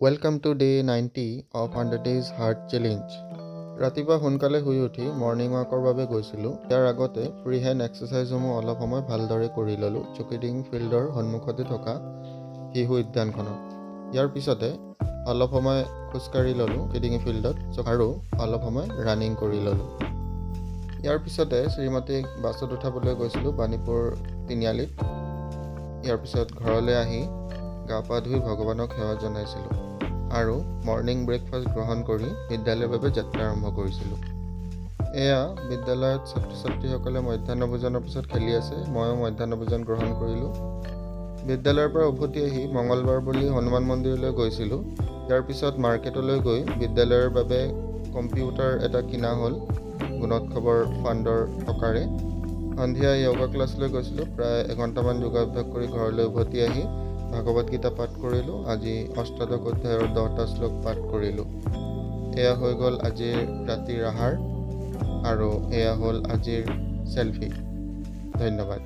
Welcome to day 90 of 100 Days Heart Challenge. ৰাতিপুৱা সোনকালে শুই উঠি মৰ্ণিং ৱাকৰ বাবে গৈছিলোঁ। ইয়াৰ আগতে ফ্ৰী হেণ্ড এক্সাৰচাইজসমূহ অলপ সময় ভালদৰে কৰি ল'লোঁ চুকিডিং ফিল্ডৰ সন্মুখতে থকা শিশু উদ্যানখনত। ইয়াৰ পিছতে অলপ সময় খোজকাঢ়ি ল'লোঁ চুকিডিং ফিল্ডত আৰু অলপ সময় ৰানিং কৰি ল'লোঁ। ইয়াৰ পিছতে শ্ৰীমতীক বাছত উঠাবলৈ গৈছিলোঁ বাণীপুৰ তিনিআলিত। ইয়াৰ পিছত ঘৰলৈ আহি গা পা ধুই ভগৱানক সেৱা জনাইছিলোঁ আৰু মৰ্ণিং ব্ৰেকফাষ্ট গ্ৰহণ কৰি বিদ্যালয়ৰ বাবে যাত্ৰা আৰম্ভ কৰিছিলোঁ। এয়া বিদ্যালয়ত ছাত্ৰ ছাত্ৰীসকলে মধ্যাহ্ন ভোজনৰ পিছত খেলি আছে। ময়ো মধ্যাহ্ন ভোজন গ্ৰহণ কৰিলোঁ। বিদ্যালয়ৰ পৰা উভতি আহি মঙলবাৰ বুলি হনুমান মন্দিৰলৈ গৈছিলোঁ। ইয়াৰ পিছত মাৰ্কেটলৈ গৈ বিদ্যালয়ৰ বাবে কম্পিউটাৰ এটা কিনা হ'ল গুণোৎসৱৰ ফাণ্ডৰ টকাৰে। সন্ধিয়া য়োগা ক্লাছলৈ গৈছিলোঁ। প্ৰায় এঘণ্টামান যোগাভ্যাস কৰি ঘৰলৈ উভতি আহি ভাগৱত গীতা পাঠ কৰিলোঁ। আজি অষ্টাদশ অধ্যায়ৰ 10টা শ্লোক পাঠ কৰিলোঁ। এয়া হৈ গ'ল আজিৰ ৰাতিৰ আহাৰ আৰু এয়া হ'ল আজিৰ চেলফি। ধন্যবাদ।